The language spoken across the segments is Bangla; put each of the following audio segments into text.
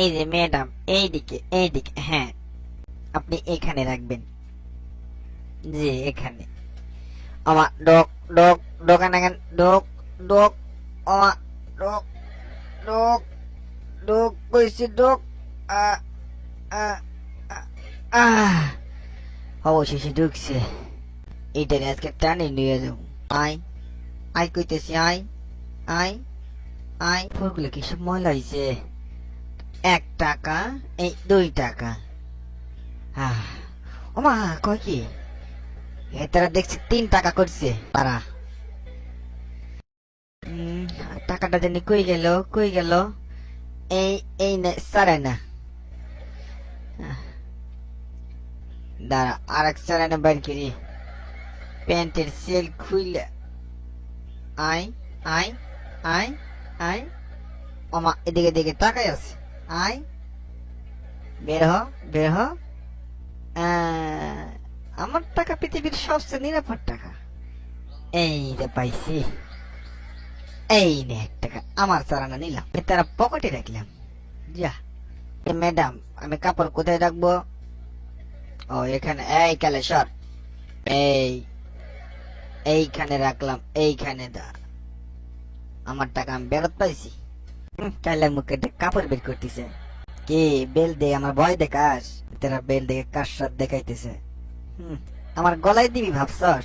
এই যে ম্যাডাম, এইদিকে এইদিকে, হ্যাঁ আপনি এখানে রাখবেন। জি এখানে। আমার ডক ডক দোকানে ডক ডক, আমার ডক ডক ডক কইছি ডক। আহ আহ আহ অবশেষে ঢুকছে। এইটা আজকে টানে নিয়ে যাবো। আয় আয় কইতেছি, আয় আয় আয়। ফুলগুলো কি সব ময়লা হয়েছে? 1 টাকা, এই 2 টাকা। ওমা কয় কি, এটারা দেখছি 3 টাকা করছে পারা। টাকাটা জানি কই গেল, কই গেল? এই এই না সারে না, দাঁড়া আরেক সারে না বাইর করি। প্যান্টের সেল খুইলে আয় আয় আয় আয়। ওমা এদিকে দিকে তাকাই আছে। আয় বের হ, বের হ। আমার টাকা পৃথিবীর সবচেয়ে নিরাপদ টাকা। এই যে পাইছি, এই নে 1 টাকা আমার চালানা নিলাম, তারা পকেটে রাখলাম। যা ম্যাডাম, আমি কাপড় কোথায় রাখবো? ও এখানে। এই কালেশ্বর, এই এইখানে রাখলাম, এইখানে দা। আমার টাকা আমি বেরত পাইছি। কাইলার মুখে কাপড় বের করতেছে। কি বেল দে, আমার ভয় দেখাস? তারা বেল দেখে কার সাথ দেখাইতেছে। আমার গলায় দিবি ভাবছস?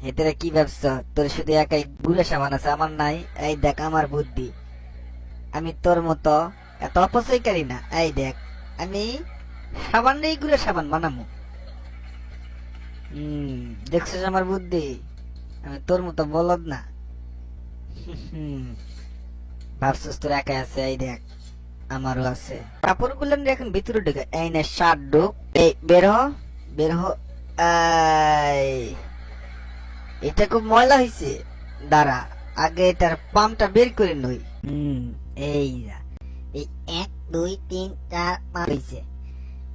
এতেরা কি ভাবছ তোর শুধু একাই গুড়া সাবান আছে, আমার নাই? এই দেখ আমার বুদ্ধি, আমি তোর মতো এত অপচয়কারী না। এই দেখ আমি সাবান নেই, গুড়া সাবান বানামু। দেখছিস আমার বুদ্ধি? আমি তোর মতো বলদ না। ভাবছিস তোর একাই আছে? এই দেখ আমারও আছে। কাপড় গুলো এখন ভিতরে ঢুকে। এই না শার্ট ঢুক, এই বের হ, বের হ। এটা খুব ময়লা হয়েছে, দাঁড়া আগে এটার পামটা বের করে নই। এই যা, এই 1 2 3 4 5 হয়েছে।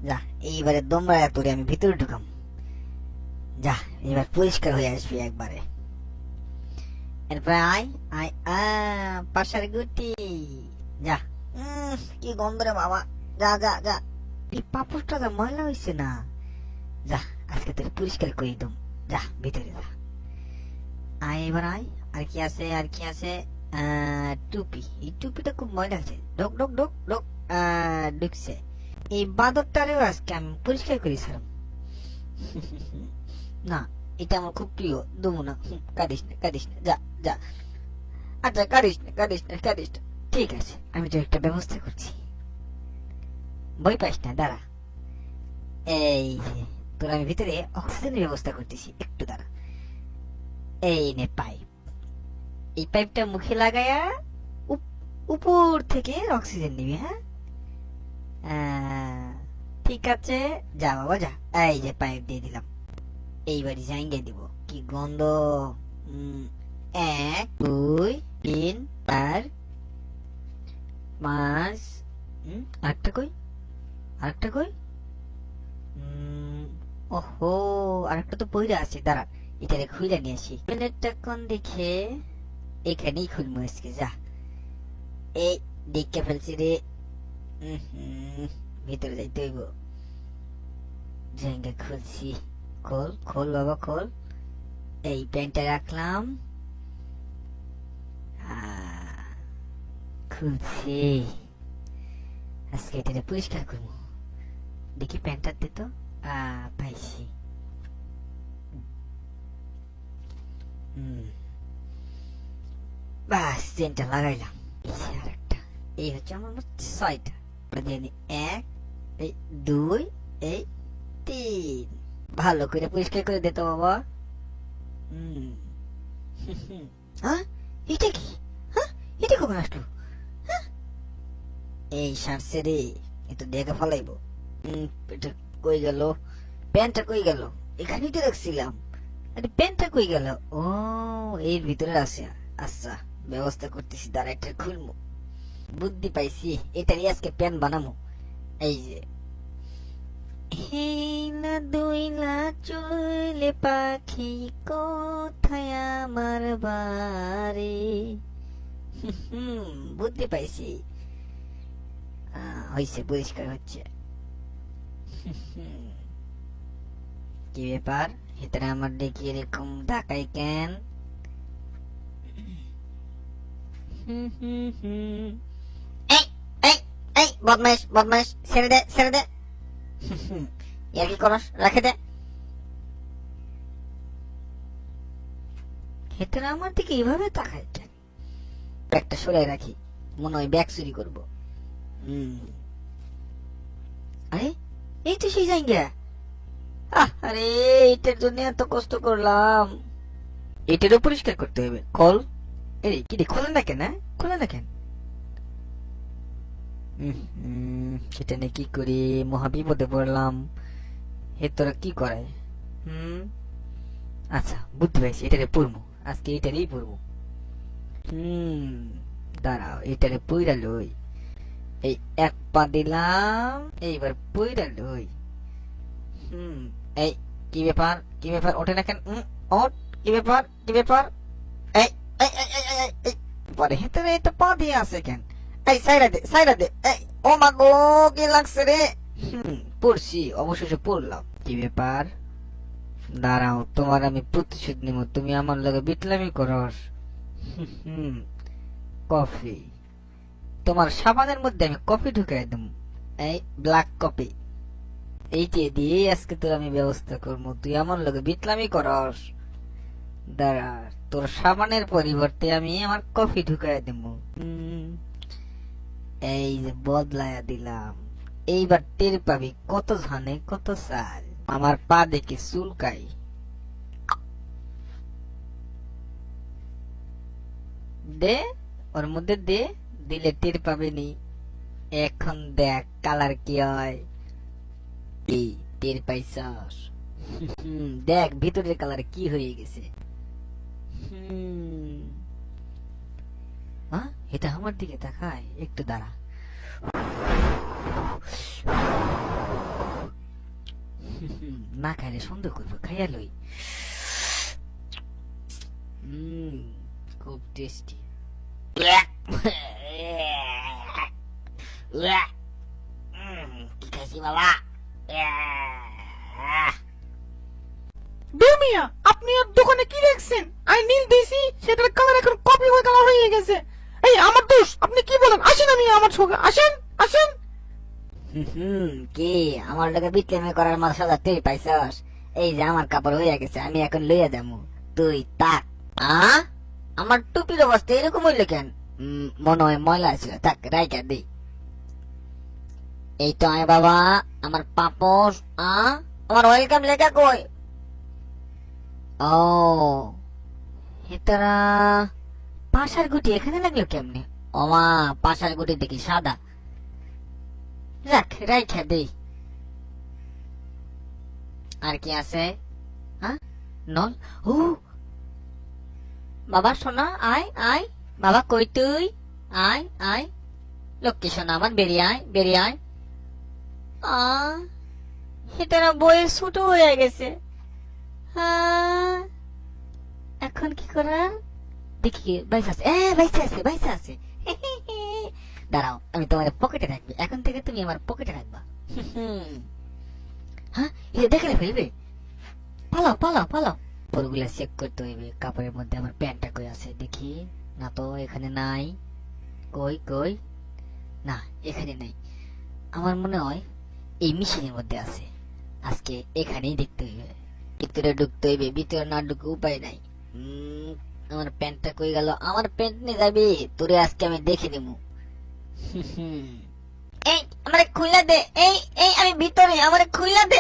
যা এইবারে দমরা তোরে আমি ভিতরে ঢুকাম। যা এবার পরিষ্কার হয়ে আসবি একবারে। এরপরে আয় আয়, পাশার গুটি। যা। কি গন্ধ রে বাবা। যা যা যা, এই পাপড়টা যা ময়লা হয়েছে না। যা আজকে তোর পরিষ্কার করে দম। যা ভিতরে যা। আয় এবার আয়। আর কি আছে, আর কি আছে? টুপি, এই টুপিটা খুব ময়লা হয়েছে। ঢোক ঢোক ঢোক ঢোক। ঢুকছে। এই বাদরটারেও আজকে আমি পরিষ্কার করেছিলাম। না এটা আমার খুব প্রিয়, দমু না। কাঁদিস না কাঁদিস না, যা যা। আচ্ছা কাঁদিস না কাঁদিস না কাঁদিস না, ঠিক আছে আমি তো একটা ব্যবস্থা করছি। ভয় পাইস না, দাঁড়া। এই যে তোর আমি ভিতরে অক্সিজেনের ব্যবস্থা করতেছি, একটু দাঁড়া। এই নে পাইপ, এই পাইপটা মুখে লাগায়া উপর থেকে অক্সিজেন নিবি। হ্যাঁ ঠিক আছে, যা বাবা যা। এই যে পাইপ দিয়ে দিলাম, এইবারই জাইঙ্গে দিব। কি গন্ধ। 1 2 3 4 5। আরেকটা কই, আরেকটা কই? ওহো আরেকটা তো পইরা আছে, দাঁড়া এটারে খুইলা নিয়ে আসি। প্লেটটা কোন দেখে? এখানেই খুলবো আজকে। যা এই দেখে ফেলছি রে। ভিতরে যাইতে হইব। জায়গা খুলছি। খোল খোল বাবা খোল। এই প্যান্টটা রাখলাম, খুলছি। আজকে এটা পরিষ্কার করবো। দেখি প্যান্টটা দে তো। পাইছি। বাস চেনটা লাগাইলাম। আর একটা, এই হচ্ছে আমার 6টা। 1 এই 2 এই 3। ভালো করে পরিষ্কার করে দে তো বাবা। এটা কি? এটা কখন আসলো? এই সারছে রে, এটা দেখে ফলাইব। এটা কই গেল? প্যান্টটা কই গেল? এখানেই তো রাখছিলাম। আরে প্যান্টটা কই গেল? ও এর ভিতরে আছে। আচ্ছা ব্যবস্থা করতেছি, দাঁড়া একটা খুলবো। বুদ্ধি পাইছি, এটারই আজকে প্যান্ট বানাবো। এই যে হেলা দুইলা চলে পাখি কোথায় আমার বাড়ি। বুদ্ধি পাইছি, হয়েছে, পরিষ্কার হচ্ছে। কি ব্যাপার, ভিতরে আমার দেখি এরকম তাকাই কেন? এই এই এই বদমাইশ বদমাইশ, ছেড়ে দে ছেড়ে দে। ইয়ার কি করস, রাখে দে। ভিতরে আমার দিকে এইভাবে তাকাই কেন? ব্যাগটা সরাই রাখি, মনে হয় ব্যাগ চুরি করবো। আরে এই তো সেই জায়গা। আরে এটার জন্য এত কষ্ট করলাম, এটারও পরিষ্কার করতে হবে। কল এই কি রে, খোলে না কেন? খোলে না কেন? সেটা নিয়ে কি করি, মহাবিপদে পড়লাম। হে তোরা কি করায়? আচ্ছা বুদ্ধি পাইছি, এটারে পড়বো আজকে, এটারই পড়বো। দাঁড়াও, এটারে পইরা লই। এই এক পা দিলাম, এইবার পইরা লই। এই কি ব্যাপার, কি ব্যাপার, ওঠে না কেন? ওঠ, কি ব্যাপার, কি ব্যাপার? এই এই এই এই এই এই পরে হেতরে তো পা দিয়ে আছে কেন? এই সাইরা দে সাইরা দে। এই ও মা গো, কি লাগছে রে? পড়ছি, অবশেষে পড়লাম। কি ব্যাপার? দাঁড়াও, তোমার আমি প্রতিশোধ নিব, তুমি আমার লগে বিটলামি করস। কফি, তোমার সাবানের মধ্যে আমি কফি ঢুকাই দেব। এই ব্ল্যাক কফি, এইটা দিয়ে আজকে তোর আমি ব্যবস্থা করবো। তুই আমার লগে বিটলামি করস, দাঁড়া, তোর সাবানের পরিবর্তে আমি আমার কফি ঢুকাই দেব। এই যে বদলায়া দিলাম, এইবার টের পাবি কত ধানে কত চাল। আমার পা দেখে চুলকাই। দে, ওর মধ্যে দে, দিলে টের পাবে নি। এখন দেখ কালার কি হয়। এই টের পাইছস? দেখ ভিতরের কালার কি হয়ে গেছে। এটা আমার দিকে তাকায়, একটু দাঁড়া। না খাইলে সন্দেহ করবো, খাইয়া লই। খুব টেস্টি। কি খাইছি বাবা? মিয়া, আপনি আর দোকানে কি দেখছেন? আমি নীল দিয়েছি, সেটার কালার এখন কপি হয়ে কালার হয়ে গেছে। এই আমার দোষ, আপনি কি বলেন? আসেন আমি আমার সঙ্গে, আসেন আসেন। কি আমার লোকে বিটলেমে করার মাল সাজা তুই পাইছস? এই যে আমার কাপড় হইয়া গেছে, আমি এখন লইয়া যাবো, তুই তাক। আমার টুপির অবস্থা এরকম হইল কেন? মনে হয় ময়লা ছিল, থাক রাইকা দেই। এই তো আয় বাবা, আমার পাপোশ। আমার ওয়েলকাম লেখা কই? ও হেতারা পাশার গুটি এখানে লাগলো কেমনে? ওমা, পাশার গুটি দেখি সাদা, রাখ রাইখা দেই। আর কি আছে? নল। ও বাবা সোনা, আয় আয়। বাবা কই তুই? আয় আয়, লক্ষ্মী সোনা আমার, বেরিয়ে আয় বেরিয়ে আয়। হেতারা বইয়ের ছোট হয়ে গেছে। এখন কি করার? দেখি বাইসা আছে, বাইসা আছে বাইসা আছে। দাঁড়াও, আমি তোমার পকেটে রাখবি, এখন থেকে তুমি আমার পকেটে রাখবা। দেখে ফেলবে, পালাও পালাও পালাও। পরগুলা চেক করতে হইবে, কাপড়ের মধ্যে আমার প্যান্টটা কই আছে দেখি। না তো, এখানে নাই। কই কই, না এখানে নাই। আমার মনে হয় এই মেশিনের মধ্যে আছে। আজকে এখানেই দেখতে হইবে, ভিতরে ঢুকতে হইবে, ভিতরে না ঢুকে উপায় নাই। আমার প্যান্টটা কই গেল? আমার প্যান্ট নিয়ে যাবি তোরে, আজকে আমি দেখে নিব। এই আমারে খুইলা দে, এই এই আমি ভিতরে, আমারে খুইলা দে।